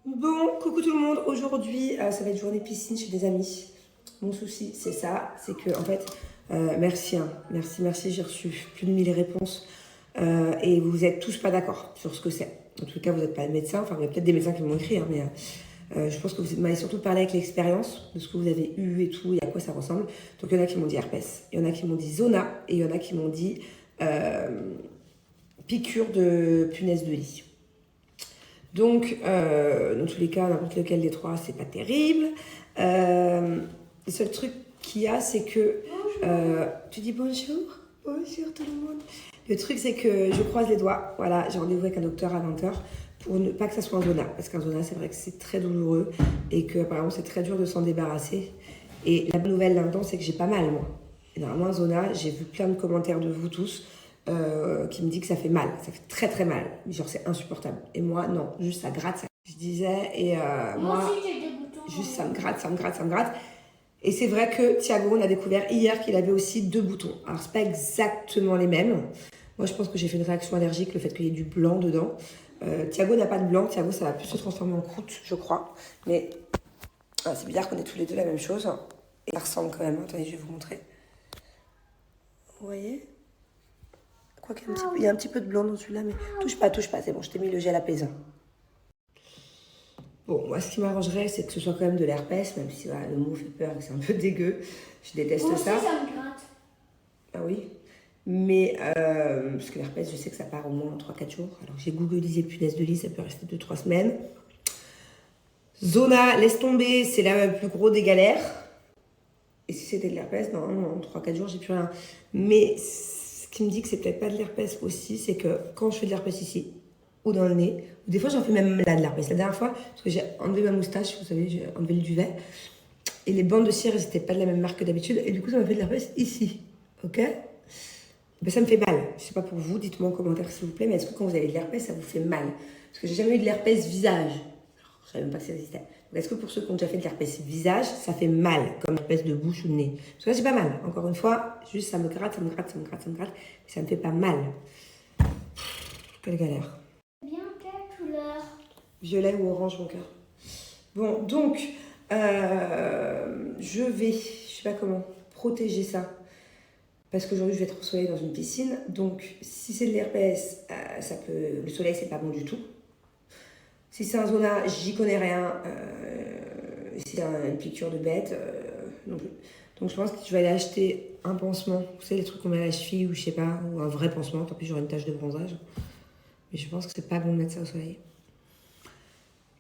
Bon, coucou tout le monde. Aujourd'hui, ça va être journée piscine chez des amis. Mon souci, c'est ça. C'est que, en fait, merci, hein. Merci. J'ai reçu plus de 1000 réponses. Et vous êtes tous pas d'accord sur ce que c'est. En tout cas, vous n'êtes pas médecin. Enfin, il y a peut-être des médecins qui m'ont écrit, hein, mais je pense que vous m'avez surtout parlé avec l'expérience de ce que vous avez eu et tout, et à quoi ça ressemble. Donc, il y en a qui m'ont dit herpès, il y en a qui m'ont dit zona, et il y en a qui m'ont dit piqûre de punaise de lit. Donc, dans tous les cas, n'importe lequel des trois, c'est pas terrible. Le seul truc qu'il y a, c'est que... tu dis bonjour? Bonjour tout le monde. Le truc, c'est que je croise les doigts. Voilà, j'ai rendez-vous avec un docteur à 20h pour ne pas que ça soit un zona. Parce qu'un zona, c'est vrai que c'est très douloureux et que apparemment c'est très dur de s'en débarrasser. Et la bonne nouvelle là-dedans, c'est que j'ai pas mal, moi. Et normalement, un zona, j'ai vu plein de commentaires de vous tous qui me dit que ça fait mal. Ça fait très très mal. Genre, c'est insupportable. Et moi, non, juste ça gratte. Ça. Je disais, et moi, aussi, j'ai des boutons. juste ça me gratte. Et c'est vrai que Thiago, on a découvert hier qu'il avait aussi 2 boutons. Alors, c'est pas exactement les mêmes. Moi, je pense que j'ai fait une réaction allergique, le fait qu'il y ait du blanc dedans. Thiago n'a pas de blanc. Thiago, ça va plus se transformer en croûte, je crois. Mais c'est bizarre qu'on ait tous les deux la même chose. Et ça ressemble quand même. Attendez, je vais vous montrer. Vous voyez? Quoi qu'il y a un petit peu de blanc dans celui-là, mais touche pas. C'est bon, je t'ai mis le gel apaisant. Bon, moi, ce qui m'arrangerait, c'est que ce soit quand même de l'herpès, même si voilà, le mot fait peur et c'est un peu dégueu. Je déteste Moi aussi, ça. ça me gratte. Ah oui. Mais, parce que l'herpès, je sais que ça part au moins en 3-4 jours. Alors, j'ai googlisé punaise de lit, ça peut rester 2-3 semaines. Zona, laisse tomber, c'est la plus gros des galères. Et si c'était de l'herpès, non, en 3-4 jours, j'ai plus rien. Mais ce qui me dit que c'est peut-être pas de l'herpès aussi, c'est que quand je fais de l'herpès ici, ou dans le nez, ou des fois j'en fais même là de l'herpès. La dernière fois, parce que j'ai enlevé ma moustache, vous savez, j'ai enlevé le duvet, et les bandes de cire, elles n'étaient pas de la même marque que d'habitude, et du coup, ça m'a fait de l'herpès ici. Ok? Ben, ça me fait mal. Je sais pas pour vous, dites-moi en commentaire s'il vous plaît, mais est-ce que quand vous avez de l'herpès, ça vous fait mal? Parce que j'ai jamais eu de l'herpès visage. Je savais même pas que ça existait. Donc, est-ce que pour ceux qui ont déjà fait de l'herpès visage, ça fait mal, comme l'herpès de bouche ou de nez? Parce que là, c'est pas mal. Encore une fois, juste ça me gratte, mais ça me fait pas mal. Quelle galère. Bien, quelle couleur? Violet ou orange, mon cœur. Bon, donc, je vais, je sais pas comment, protéger ça. Parce qu'aujourd'hui, je vais être au soleil dans une piscine. Donc, si c'est de l'herpès, le soleil, c'est pas bon du tout. Si c'est un zona, j'y connais rien. Si c'est une piqûre de bête, non plus. Donc, je pense que je vais aller acheter un pansement. Vous savez, les trucs qu'on met à la cheville ou je sais pas, ou un vrai pansement. Tant pis, j'aurai une tache de bronzage. Mais je pense que c'est pas bon de mettre ça au soleil.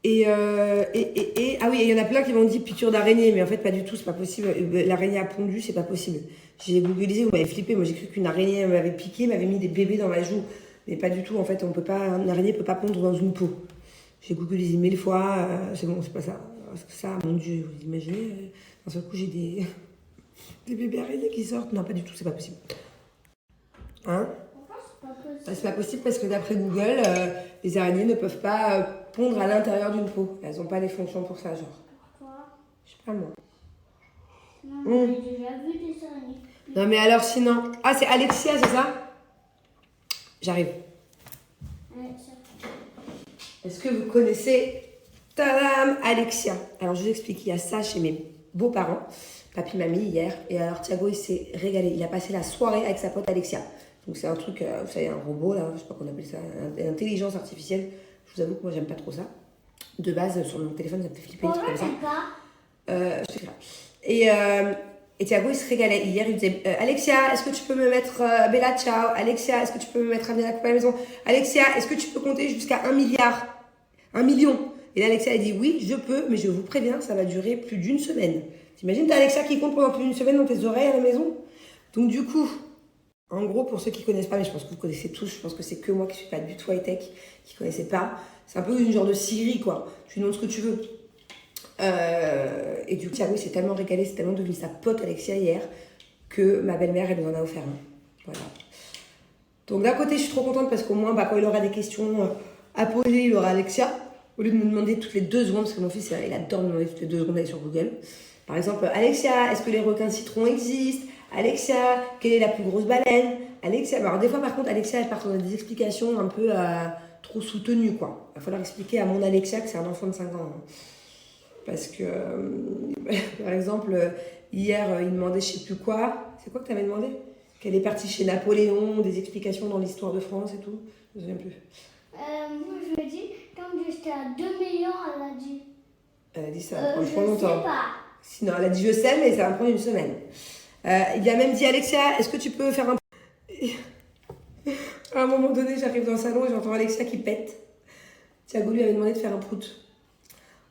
Ah oui, il y en a plein qui m'ont dit piqûre d'araignée, mais en fait, pas du tout, c'est pas possible. L'araignée a pondu, c'est pas possible. J'ai googlisé, vous m'avez flippé. Moi, j'ai cru qu'une araignée m'avait piqué, m'avait mis des bébés dans ma joue. Mais pas du tout, en fait, on peut pas, une araignée peut pas pondre dans une peau. J'ai googlisé 1000 fois, c'est bon, c'est pas ça. Parce que ça, mon Dieu, vous imaginez, d'un seul coup, j'ai des bébés araignées qui sortent. Non, pas du tout, c'est pas possible. Hein? Pourquoi c'est pas possible? C'est pas possible parce que d'après Google, les araignées ne peuvent pas pondre à l'intérieur d'une peau. Elles n'ont pas les fonctions pour ça, genre. Pourquoi? Je sais pas moi. Non, j'ai déjà vu des araignées. Non mais alors sinon... Ah c'est Alexia, c'est ça? J'arrive. Est-ce que vous connaissez tadam, Alexia? Alors je vous explique, il y a ça chez mes beaux-parents, papy, mamie, hier. Et alors Thiago, il s'est régalé. Il a passé la soirée avec sa pote Alexia. Donc c'est un truc, vous savez, un robot là, je sais pas qu'on appelle ça, une intelligence artificielle. Je vous avoue que moi j'aime pas trop ça. De base, sur mon téléphone, ça me fait flipper, des trucs comme ça. Je sais pas. Et Thiago, il se régalait. Hier, il disait Alexia, est-ce que tu peux me mettre Bella, ciao. Alexia, est-ce que tu peux me mettre Amina, coupe à la maison. Alexia, est-ce que tu peux compter jusqu'à 1 milliard 1 million. Et là, Alexia, elle dit oui, je peux, mais je vous préviens, ça va durer plus d'une semaine. T'imagines, t'as Alexia qui compte pendant plus d'une semaine dans tes oreilles à la maison? Donc, du coup, en gros, pour ceux qui connaissent pas, mais je pense que vous connaissez tous, je pense que c'est que moi qui suis pas du tout high-tech, qui connaissais pas. C'est un peu une genre de Siri, quoi. Tu lui demandes ce que tu veux. Et du coup, Thiago s'est tellement régalé, c'est tellement devenu sa pote Alexia hier, que ma belle-mère, elle nous en a offert un. Voilà. Donc d'un côté, je suis trop contente parce qu'au moins, quand il aura des questions à poser, il aura Alexia. Au lieu de me demander toutes les 2 secondes, parce que mon fils, il adore me demander toutes les 2 secondes d'aller sur Google. Par exemple, Alexia, est-ce que les requins citrons existent? Alexia, quelle est la plus grosse baleine? Alexia, alors des fois par contre, Alexia, elle part dans des explications un peu trop soutenu, quoi. Il va falloir expliquer à mon Alexia que c'est un enfant de 5 ans. Hein. Parce que, par exemple, hier, il demandait je sais plus quoi. C'est quoi que tu avais demandé? Qu'elle est partie chez Napoléon, des explications dans l'histoire de France et tout. Je me souviens plus. Moi, je me dis, quand j'étais à 2 millions, elle a dit. Elle a dit ça va prendre trop longtemps. Je sais pas. Sinon, elle a dit je sais, mais ça va prendre une semaine. Il a même dit Alexia, est-ce que tu peux faire un. À un moment donné, j'arrive dans le salon et j'entends Alexia qui pète. Thiago lui avait demandé de faire un prout.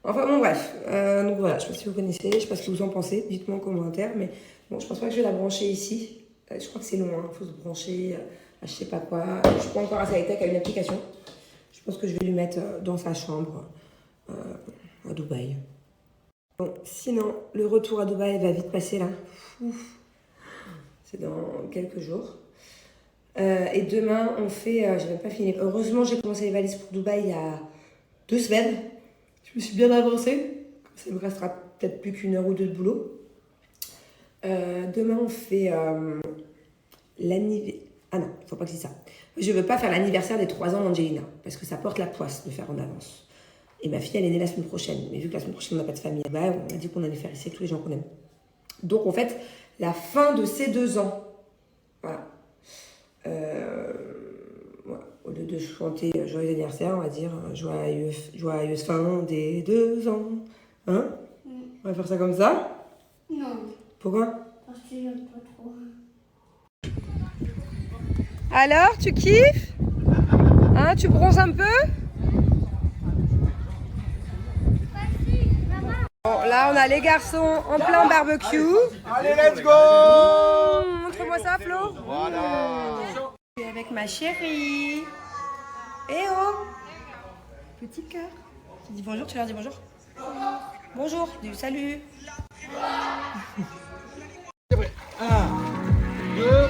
Enfin bon, bref. Donc voilà, je sais pas si vous connaissez, je sais pas ce que vous en pensez. Dites-moi en commentaire. Mais bon, je pense pas que je vais la brancher ici. Je crois que c'est loin, il faut se brancher à je sais pas quoi. Je suis pas encore assez high-tech à une application. Je pense que je vais lui mettre dans sa chambre à Dubaï. Bon, sinon, le retour à Dubaï va vite passer là. C'est dans quelques jours. Et demain, on fait... j'ai même pas fini. Heureusement, j'ai commencé les valises pour Dubaï il y a 2 semaines. Je me suis bien avancée. Ça me restera peut-être plus qu'1 heure ou 2 de boulot. Demain, on fait l'anniversaire... Ah non, faut pas que je dise ça. Je veux pas faire l'anniversaire des 3 ans d'Angelina. Parce que ça porte la poisse de faire en avance. Et ma fille, elle est née la semaine prochaine. Mais vu que la semaine prochaine, on n'a pas de famille, bah, on a dit qu'on allait faire ici avec tous les gens qu'on aime. Donc, en fait, la fin de ces 2 ans. Voilà. Voilà. Au lieu de chanter joyeux anniversaire, on va dire joyeuse fin des 2 ans. Hein? On va faire ça comme ça? Non. Pourquoi? Parce que j'aime pas trop. Alors, tu kiffes? Hein, tu bronzes un peu? Bon, là, on a les garçons en plein barbecue. Allez, let's go! Montre-moi ça, Flo. Voilà. Je suis avec ma chérie. Eh oh! Petit cœur. Tu dis bonjour, tu leur dis bonjour? Bonjour, dis salut. C'est vrai. 1, 2.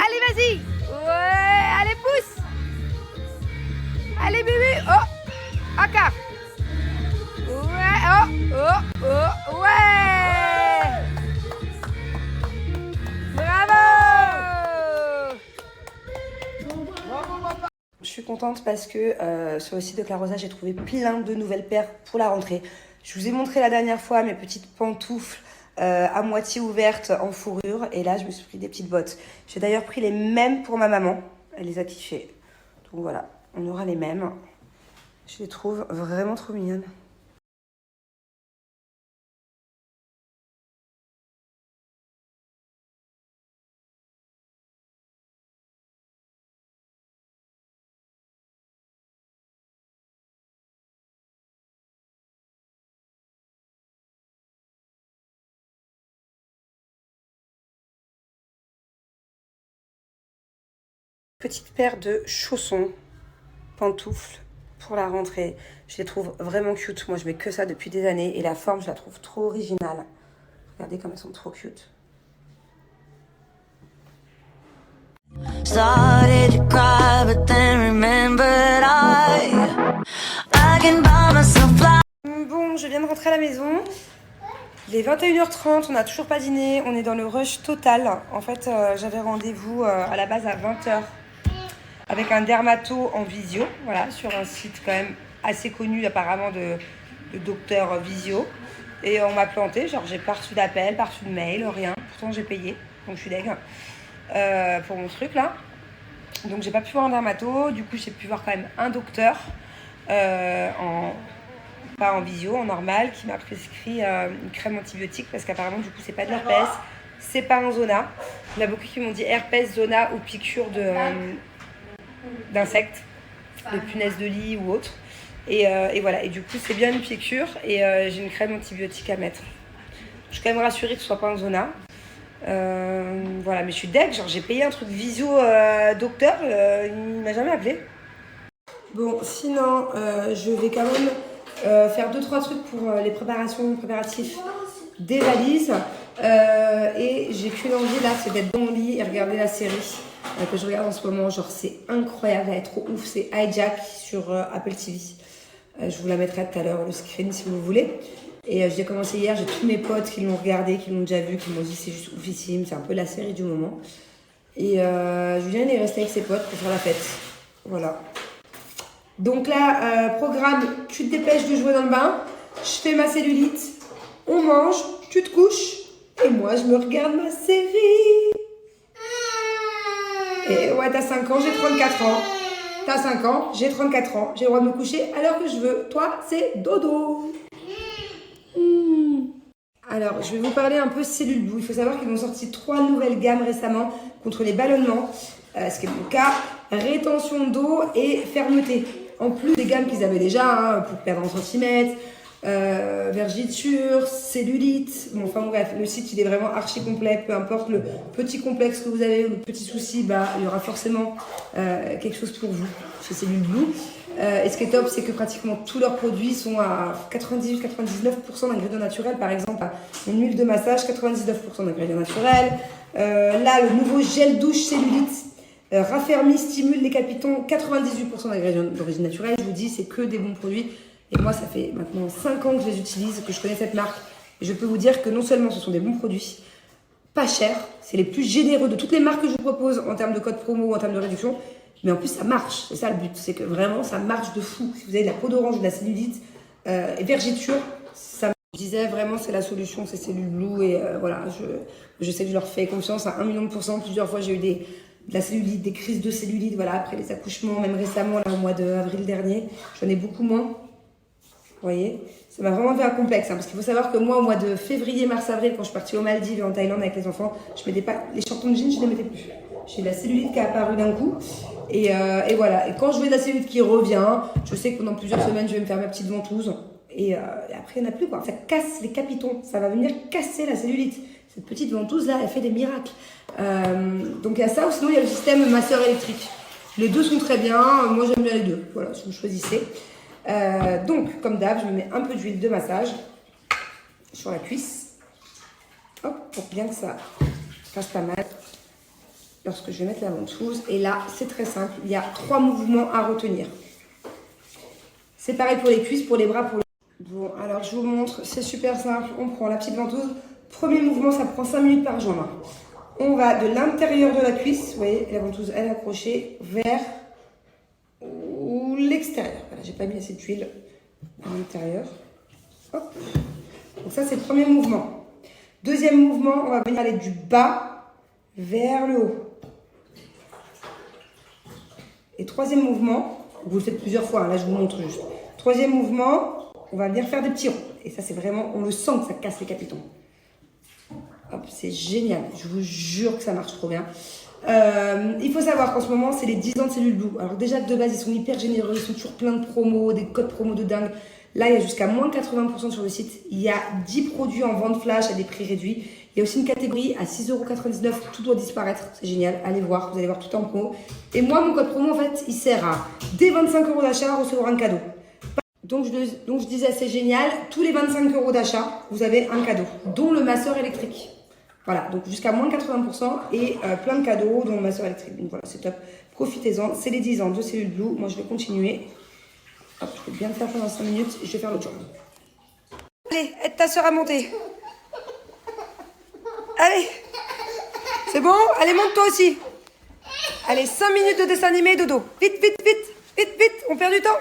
Allez, vas-y. Ouais, allez, pousse. Allez, bébé. Oh, Aka. Ouais, oh, ouais. Bravo. Je suis contente parce que sur le site de Clarosa, j'ai trouvé plein de nouvelles paires pour la rentrée. Je vous ai montré la dernière fois mes petites pantoufles à moitié ouvertes en fourrure. Et là, je me suis pris des petites bottes. J'ai d'ailleurs pris les mêmes pour ma maman. Elle les a kiffées. Donc voilà, on aura les mêmes. Je les trouve vraiment trop mignonnes. Petite paire de chaussons, pantoufles pour la rentrée. Je les trouve vraiment cute. Moi, je mets que ça depuis des années. Et la forme, je la trouve trop originale. Regardez comme elles sont trop cute. Started to cry, but then remembered I can buy myself fly. Bon, je viens de rentrer à la maison. Il est 21h30, on n'a toujours pas dîné. On est dans le rush total. En fait, j'avais rendez-vous à la base à 20h. Avec un dermato en visio, voilà, sur un site quand même assez connu apparemment de docteur visio. Et on m'a planté, genre j'ai pas reçu d'appel, pas reçu de mail, rien. Pourtant j'ai payé, donc je suis deg pour mon truc là. Donc j'ai pas pu voir un dermato, du coup j'ai pu voir quand même un docteur, pas en visio, en normal, qui m'a prescrit une crème antibiotique parce qu'apparemment du coup c'est pas de l'herpès, c'est pas un zona. Il y en a beaucoup qui m'ont dit herpès, zona ou piqûre d'insectes, de punaises de lit ou autre. Et voilà, et du coup c'est bien une piqûre et j'ai une crème antibiotique à mettre. Je suis quand même rassurée que ce soit pas un zona. Voilà, mais je suis deg, genre j'ai payé un truc visio docteur, il m'a jamais appelé. Bon, sinon je vais quand même faire 2-3 trucs pour les préparatifs des valises. Et j'ai qu'une envie là, c'est d'être dans mon lit et regarder la série que je regarde en ce moment. Genre c'est incroyable, elle est trop ouf, c'est Hijack sur Apple TV. Je vous la mettrai tout à l'heure, le screen si vous voulez. Et j'ai commencé hier, j'ai tous mes potes qui l'ont regardé, qui l'ont déjà vu, qui m'ont dit c'est juste oufissime, c'est un peu la série du moment. Et Julien il est resté avec ses potes pour faire la fête. Voilà. Donc là, programme, tu te dépêches de jouer dans le bain, je fais ma cellulite, on mange, tu te couches, et moi je me regarde ma série. Et ouais, t'as 5 ans, j'ai 34 ans. T'as 5 ans, j'ai 34 ans. J'ai le droit de me coucher à l'heure que je veux. Toi, c'est dodo. Alors, je vais vous parler un peu Cellule Blue. Il faut savoir qu'ils ont sorti 3 nouvelles gammes récemment contre les ballonnements, ce qui est mon cas, rétention d'eau et fermeté. En plus des gammes qu'ils avaient déjà, pour perdre en centimètres, vergiture, cellulite. Bon, enfin bref, le site il est vraiment archi complet. Peu importe le petit complexe que vous avez ou le petit souci, bah, il y aura forcément quelque chose pour vous chez Cellule Blue. Et ce qui est top, c'est que pratiquement tous leurs produits sont à 98-99% d'ingrédients naturels. Par exemple, une huile de massage, 99% d'ingrédients naturels. Là, le nouveau gel douche cellulite raffermi, stimule les capitons, 98% d'ingrédients d'origine naturelle. Je vous dis, c'est que des bons produits. Et moi, ça fait maintenant 5 ans que je les utilise, que je connais cette marque. Et je peux vous dire que non seulement ce sont des bons produits, pas chers, c'est les plus généreux de toutes les marques que je vous propose en termes de code promo ou en termes de réduction. Mais en plus, ça marche. C'est ça le but. C'est que vraiment, ça marche de fou. Si vous avez de la peau d'orange, de la cellulite et vergiture, ça marche. Je disais vraiment, c'est la solution, c'est Cellule Blue. Et voilà, je sais que je leur fais confiance à 1 million de %. Plusieurs fois, j'ai eu de la cellulite, des crises de cellulite, voilà, après les accouchements, même récemment, là, au mois d'avril dernier. J'en ai beaucoup moins. Vous voyez, ça m'a vraiment fait un complexe, parce qu'il faut savoir que moi, au mois de février, mars, avril, quand je suis partie aux Maldives et en Thaïlande avec les enfants, je mettais pas les tampons de jeans, je ne les mettais plus. J'ai de la cellulite qui est apparue d'un coup. Et voilà. Et quand je vois de la cellulite qui revient, je sais que pendant plusieurs semaines, je vais me faire ma petite ventouse. Et après, il n'y en a plus, quoi. Ça casse les capitons. Ça va venir casser la cellulite. Cette petite ventouse-là, elle fait des miracles. Donc, il y a ça. Ou sinon, il y a le système masseur électrique. Les deux sont très bien. Moi, j'aime bien les deux. Voilà, si vous choisissez. Donc, comme d'hab, je me mets un peu d'huile de massage sur la cuisse. Hop, pour bien que ça fasse pas mal. Lorsque je vais mettre la ventouse. Et là, c'est très simple. Il y a 3 mouvements à retenir. C'est pareil pour les cuisses, pour les bras, pour les... Bon, alors je vous montre. C'est super simple. On prend la petite ventouse. Premier mouvement, ça prend 5 minutes par jambe. On va de l'intérieur de la cuisse. Vous voyez, la ventouse, elle est accrochée vers l'extérieur. Voilà, j'ai pas mis assez d'huile à l'intérieur. Hop. Donc ça, c'est le premier mouvement. Deuxième mouvement, on va venir aller du bas vers le haut. Et troisième mouvement, vous le faites plusieurs fois, là je vous montre juste. Troisième mouvement, on va venir faire des petits ronds. Et ça c'est vraiment, on le sent que ça casse les capitons. Hop, c'est génial, je vous jure que ça marche trop bien. Il faut savoir qu'en ce moment c'est les 10 ans de Cellule Blue. Alors déjà de base ils sont hyper généreux, ils sont toujours plein de promos, des codes promos de dingue. Là il y a jusqu'à moins 80% sur le site. Il y a 10 produits en vente flash à des prix réduits. Il y a aussi une catégorie à 6,99 €, tout doit disparaître, c'est génial, allez voir, vous allez voir tout en promo. Et moi, mon code promo, en fait, il sert à, dès 25 € d'achat, recevoir un cadeau. Donc je disais, c'est génial, tous les 25 € d'achat, vous avez un cadeau, dont le masseur électrique. Voilà, donc jusqu'à moins 80% et plein de cadeaux, dont le masseur électrique. Donc voilà, c'est top, profitez-en, c'est les 10 ans de Cellule Blue. Moi, je vais continuer. Hop, je vais bien le faire pendant 5 minutes, je vais faire l'autre jambe. Allez, aide ta soeur à monter. Allez, c'est bon? Allez, monte toi aussi. Allez, 5 minutes de dessin animé, dodo. Vite, vite, vite, vite, vite, on perd du temps.